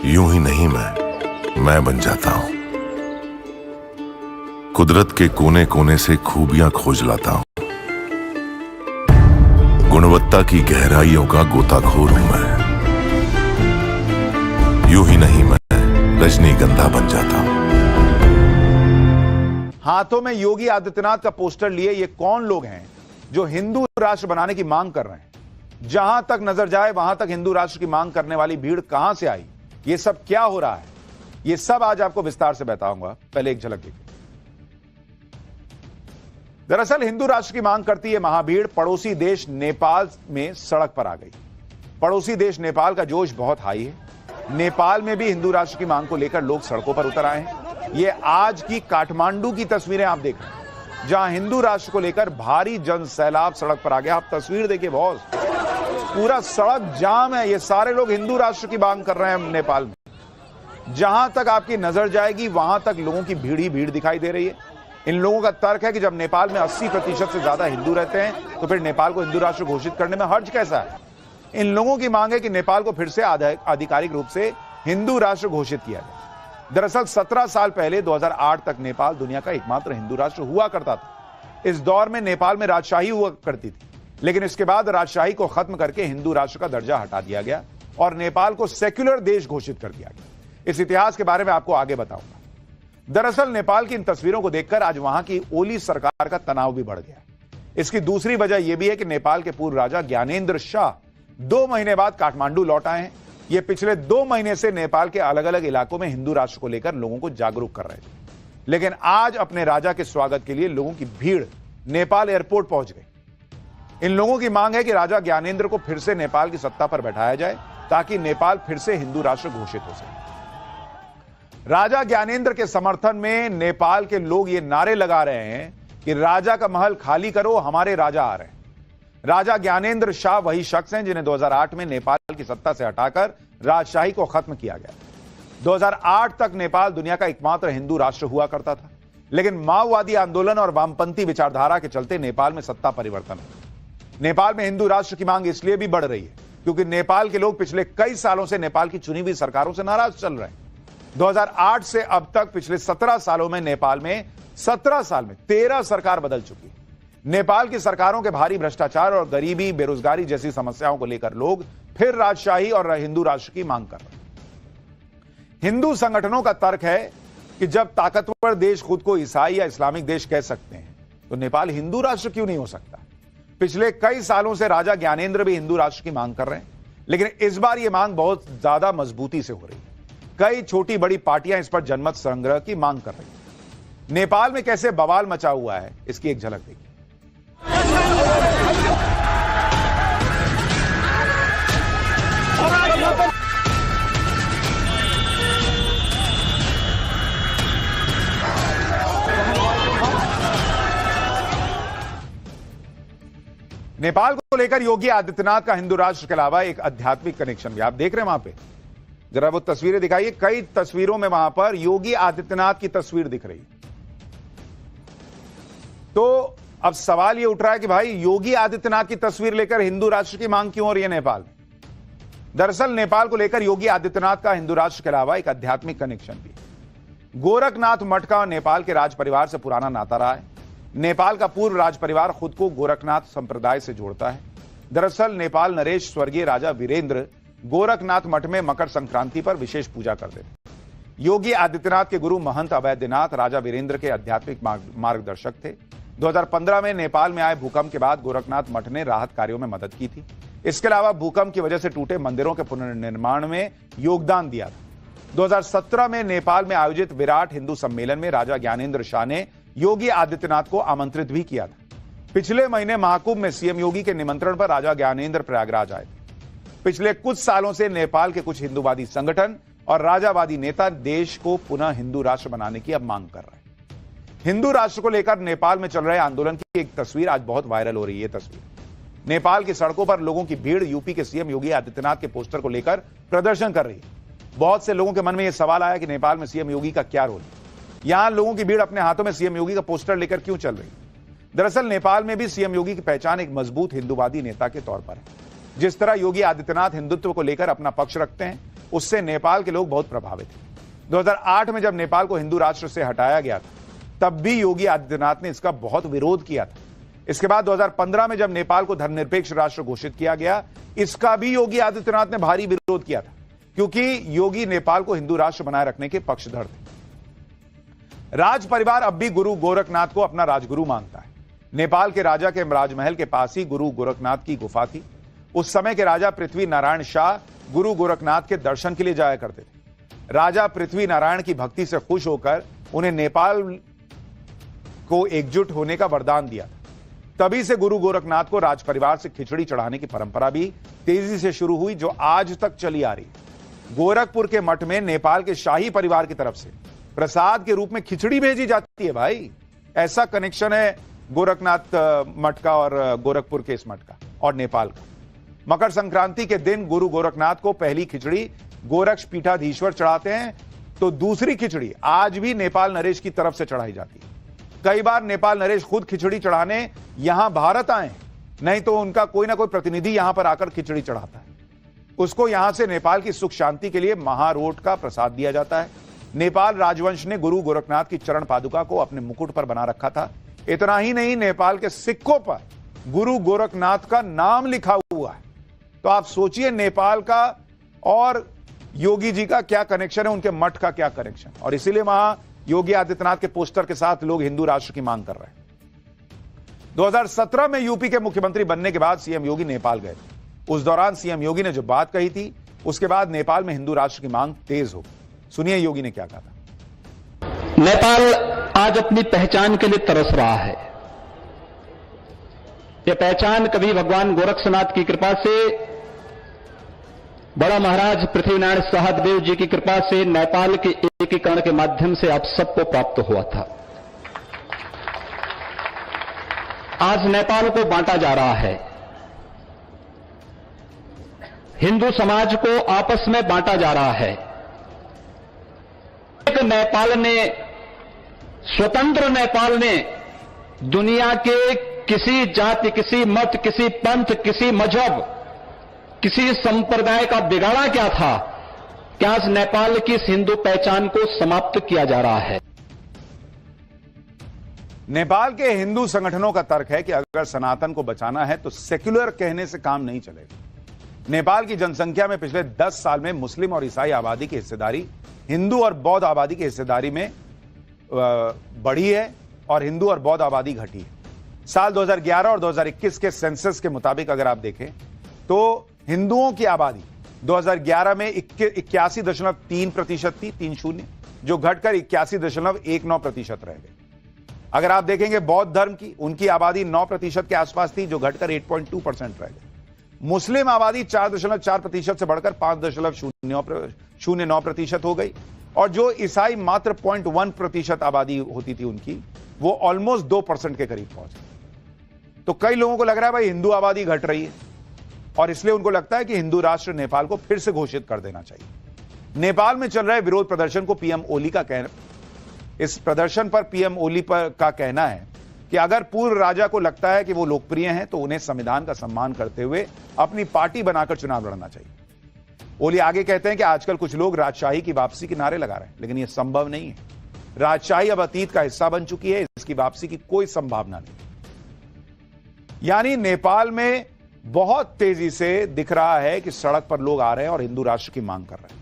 यूं ही नहीं मैं बन जाता हूं। कुदरत के कोने कोने से खूबियां खोज लाता हूं। गुणवत्ता की गहराइयों का गोताखोर हूं मैं। यूं ही नहीं मैं रजनीगंधा बन जाता हूं। हाथों में योगी आदित्यनाथ का पोस्टर लिए ये कौन लोग हैं जो हिंदू राष्ट्र बनाने की मांग कर रहे हैं? जहां तक नजर जाए वहां तक हिंदू राष्ट्र की मांग करने वाली भीड़ कहां से आई? ये सब क्या हो रहा है? ये सब आज आपको विस्तार से बताऊंगा। पहले एक झलक देखिए। दरअसल हिंदू राष्ट्र की मांग करती है महाभीड़ पड़ोसी देश नेपाल में सड़क पर आ गई। पड़ोसी देश नेपाल का जोश बहुत हाई है। नेपाल में भी हिंदू राष्ट्र की मांग को लेकर लोग सड़कों पर उतर आए हैं। ये आज की काठमांडू की तस्वीरें आप देख रहे हैं, जहां हिंदू राष्ट्र को लेकर भारी जन सैलाब सड़क पर आ गया। आप तस्वीर देखिए बॉस, पूरा सड़क जाम है। ये सारे लोग हिंदू राष्ट्र की मांग कर रहे हैं नेपाल में। जहां तक आपकी नजर जाएगी वहां तक लोगों की भीड़ ही भीड़ दिखाई दे रही है। इन लोगों का तर्क है कि जब नेपाल में 80% से ज्यादा हिंदू रहते हैं तो फिर नेपाल को हिंदू राष्ट्र घोषित करने में हर्ज कैसा है? इन लोगों की मांग है कि नेपाल को फिर से आधिकारिक रूप से हिंदू राष्ट्र घोषित किया जाए। दरअसल 17 साल पहले 2008 तक नेपाल दुनिया का एकमात्र हिंदू राष्ट्र हुआ करता था। इस दौर में नेपाल में राजशाही हुआ करती थी, लेकिन इसके बाद राजशाही को खत्म करके हिंदू राष्ट्र का दर्जा हटा दिया गया और नेपाल को सेक्युलर देश घोषित कर दिया गया। इस इतिहास के बारे में आपको आगे बताऊंगा। दरअसल नेपाल की इन तस्वीरों को देखकर आज वहां की ओली सरकार का तनाव भी बढ़ गया। इसकी दूसरी वजह यह भी है कि नेपाल के पूर्व राजा ज्ञानेंद्र शाह 2 महीने बाद काठमांडू लौट आए हैं। ये पिछले 2 महीने से नेपाल के अलग अलग इलाकों में हिंदू राष्ट्र को लेकर लोगों को जागरूक कर रहे थे, लेकिन आज अपने राजा के स्वागत के लिए लोगों की भीड़ नेपाल एयरपोर्ट पहुंच गई। इन लोगों की मांग है कि राजा ज्ञानेंद्र को फिर से नेपाल की सत्ता पर बैठाया जाए ताकि नेपाल फिर से हिंदू राष्ट्र घोषित हो सके। राजा ज्ञानेंद्र के समर्थन में नेपाल के लोग ये नारे लगा रहे हैं कि राजा का महल खाली करो, हमारे राजा आ रहे हैं। राजा ज्ञानेंद्र शाह वही शख्स हैं जिन्हें 2008 में नेपाल की सत्ता से हटाकर राजशाही को खत्म किया गया। 2008 तक नेपाल दुनिया का एकमात्र हिंदू राष्ट्र हुआ करता था, लेकिन माओवादी आंदोलन और वामपंथी विचारधारा के चलते नेपाल में सत्ता परिवर्तन हुआ। नेपाल में हिंदू राष्ट्र की मांग इसलिए भी बढ़ रही है क्योंकि नेपाल के लोग पिछले कई सालों से नेपाल की चुनी हुई सरकारों से नाराज चल रहे हैं। 2008 से अब तक पिछले 17 सालों में नेपाल में 17 साल में 13 सरकार बदल चुकी है। नेपाल की सरकारों के भारी भ्रष्टाचार और गरीबी, बेरोजगारी जैसी समस्याओं को लेकर लोग फिर राजशाही और हिंदू राष्ट्र की मांग कर रहे हैं। हिंदू संगठनों का तर्क है कि जब ताकतवर देश खुद को ईसाई या इस्लामिक देश कह सकते हैं तो नेपाल हिंदू राष्ट्र क्यों नहीं हो सकता? पिछले कई सालों से राजा ज्ञानेंद्र भी हिंदू राष्ट्र की मांग कर रहे हैं, लेकिन इस बार यह मांग बहुत ज्यादा मजबूती से हो रही है। कई छोटी बड़ी पार्टियां इस पर जनमत संग्रह की मांग कर रही हैं। नेपाल में कैसे बवाल मचा हुआ है, इसकी एक झलक देखिए। नेपाल को लेकर योगी आदित्यनाथ का हिंदू राष्ट्र के अलावा एक आध्यात्मिक कनेक्शन भी आप देख रहे हैं वहां पे। जरा वो तस्वीरें दिखाइए। कई तस्वीरों में वहां पर योगी आदित्यनाथ की तस्वीर दिख रही है। तो अब सवाल ये उठ रहा है कि भाई योगी आदित्यनाथ की तस्वीर लेकर हिंदू राष्ट्र की मांग क्यों हो रही है नेपाल में? दरअसल नेपाल को लेकर योगी आदित्यनाथ का हिंदू राष्ट्र के अलावा एक आध्यात्मिक कनेक्शन भी। गोरखनाथ मठ का नेपाल के राज परिवार से पुराना नाता रहा है। नेपाल का पूर्व राज परिवार खुद को गोरखनाथ संप्रदाय से जोड़ता है। दरअसल नेपाल नरेश स्वर्गीय राजा वीरेंद्र गोरखनाथ मठ में मकर संक्रांति पर विशेष पूजा करते थे। योगी आदित्यनाथ के गुरु महंत अवैधनाथ राजा वीरेंद्र के आध्यात्मिक मार्गदर्शक थे। 2015 में नेपाल में आए भूकंप के बाद गोरखनाथ मठ ने राहत कार्यों में मदद की थी। इसके अलावा भूकंप की वजह से टूटे मंदिरों के पुनर्निर्माण में योगदान दिया था। 2017 में नेपाल में आयोजित विराट हिंदू सम्मेलन में राजा ज्ञानेंद्र शाह ने योगी आदित्यनाथ को आमंत्रित भी किया था। पिछले महीने महाकुंभ में सीएम योगी के निमंत्रण पर राजा ज्ञानेंद्र प्रयागराज आए थे। पिछले कुछ सालों से नेपाल के कुछ हिंदूवादी संगठन और राजावादी नेता देश को पुनः हिंदू राष्ट्र बनाने की अब मांग कर रहे हैं। हिंदू राष्ट्र को लेकर नेपाल में चल रहे आंदोलन की एक तस्वीर आज बहुत वायरल हो रही है। तस्वीर नेपाल की सड़कों पर लोगों की भीड़ यूपी के सीएम योगी आदित्यनाथ के पोस्टर को लेकर प्रदर्शन कर रही है। बहुत से लोगों के मन में यह सवाल आया कि नेपाल में सीएम योगी का क्या रोल है? यहां लोगों की भीड़ अपने हाथों में सीएम योगी का पोस्टर लेकर क्यों चल रही है? दरअसल नेपाल में भी सीएम योगी की पहचान एक मजबूत हिंदूवादी नेता के तौर पर है। जिस तरह योगी आदित्यनाथ हिंदुत्व को लेकर अपना पक्ष रखते हैं, उससे नेपाल के लोग बहुत प्रभावित थे। 2008 में जब नेपाल को हिंदू राष्ट्र से हटाया गया था, तब भी योगी आदित्यनाथ ने इसका बहुत विरोध किया था। इसके बाद 2015 में जब नेपाल को धर्मनिरपेक्ष राष्ट्र घोषित किया गया, इसका भी योगी आदित्यनाथ ने भारी विरोध किया था, क्योंकि योगी नेपाल को हिंदू राष्ट्र बनाए रखने के पक्षधर थे। राज परिवार अब भी गुरु गोरखनाथ को अपना राजगुरु मानता है। नेपाल के राजा के राजमहल के पास ही गुरु गोरखनाथ की गुफा थी। उस समय के राजा पृथ्वी नारायण शाह गुरु गोरखनाथ के दर्शन के लिए जाया करते थे। राजा पृथ्वी नारायण की भक्ति से खुश होकर उन्हें नेपाल को एकजुट होने का वरदान दिया था। तभी से गुरु गोरखनाथ को राज परिवार से खिचड़ी चढ़ाने की परंपरा भी तेजी से शुरू हुई, जो आज तक चली आ रही है। गोरखपुर के मठ में नेपाल के शाही परिवार की तरफ से प्रसाद के रूप में खिचड़ी भेजी जाती है। भाई, ऐसा कनेक्शन है गोरखनाथ मठ का और गोरखपुर के इस मठ का और नेपाल का। मकर संक्रांति के दिन गुरु गोरखनाथ को पहली खिचड़ी गोरक्ष पीठाधीश्वर चढ़ाते हैं, तो दूसरी खिचड़ी आज भी नेपाल नरेश की तरफ से चढ़ाई जाती है। कई बार नेपाल नरेश खुद खिचड़ी चढ़ाने यहां भारत आए, नहीं तो उनका कोई ना कोई प्रतिनिधि यहां पर आकर खिचड़ी चढ़ाता है। उसको यहां से नेपाल की सुख शांति के लिए महारोट का प्रसाद दिया जाता है। नेपाल राजवंश ने गुरु गोरखनाथ की चरण पादुका को अपने मुकुट पर बना रखा था। इतना ही नहीं, नेपाल के सिक्कों पर गुरु गोरखनाथ का नाम लिखा हुआ है। तो आप सोचिए नेपाल का और योगी जी का क्या कनेक्शन है, उनके मठ का क्या कनेक्शन। और इसीलिए वहां योगी आदित्यनाथ के पोस्टर के साथ लोग हिंदू राष्ट्र की मांग कर रहे हैं। 2017 में यूपी के मुख्यमंत्री बनने के बाद सीएम योगी नेपाल गए थे। उस दौरान सीएम योगी ने जो बात कही थी, उसके बाद नेपाल में हिंदू राष्ट्र की मांग तेज हो गई। सुनिए योगी ने क्या कहा था। नेपाल आज अपनी पहचान के लिए तरस रहा है। यह पहचान कभी भगवान गोरक्षनाथ की कृपा से, बड़ा महाराज पृथ्वीनारायण सहदेव जी की कृपा से, नेपाल के एकीकरण के माध्यम से आप सबको प्राप्त हुआ था। आज नेपाल को बांटा जा रहा है। हिंदू समाज को आपस में बांटा जा रहा है। एक नेपाल ने, स्वतंत्र नेपाल ने दुनिया के किसी जाति, किसी मत, किसी पंथ, किसी मजहब, किसी संप्रदाय का बिगाड़ा क्या था कि आज नेपाल की इस हिंदू पहचान को समाप्त किया जा रहा है। नेपाल के हिंदू संगठनों का तर्क है कि अगर सनातन को बचाना है तो सेक्युलर कहने से काम नहीं चलेगा। नेपाल की जनसंख्या में पिछले 10 साल में मुस्लिम और ईसाई आबादी की हिस्सेदारी हिंदू और बौद्ध आबादी की हिस्सेदारी में बढ़ी है और हिंदू और बौद्ध आबादी घटी है। साल 2011 और 2021 के सेंसस के मुताबिक अगर आप देखें तो हिंदुओं की आबादी 2011 में 81.3% थी, 30, जो घटकर 81.19% रह गई। अगर आप देखेंगे बौद्ध धर्म की, उनकी आबादी 9% के आसपास थी, जो घटकर 8.2% रह गई। मुस्लिम आबादी 4.4% से बढ़कर 5.09% हो गई, और जो ईसाई मात्र 0.1% आबादी होती थी उनकी, वो ऑलमोस्ट 2% के करीब पहुंच गई। तो कई लोगों को लग रहा है भाई हिंदू आबादी घट रही है, और इसलिए उनको लगता है कि हिंदू राष्ट्र नेपाल को फिर से घोषित कर देना चाहिए। नेपाल में चल रहे विरोध प्रदर्शन को पीएम ओली का कहना, इस प्रदर्शन पर पीएम ओली का कहना है कि अगर पूर्व राजा को लगता है कि वो लोकप्रिय हैं तो उन्हें संविधान का सम्मान करते हुए अपनी पार्टी बनाकर चुनाव लड़ना चाहिए। ओली आगे कहते हैं कि आजकल कुछ लोग राजशाही की वापसी के नारे लगा रहे हैं, लेकिन यह संभव नहीं है। राजशाही अब अतीत का हिस्सा बन चुकी है, इसकी वापसी की कोई संभावना नहीं। यानी नेपाल में बहुत तेजी से दिख रहा है कि सड़क पर लोग आ रहे हैं और हिंदू राष्ट्र की मांग कर रहे हैं।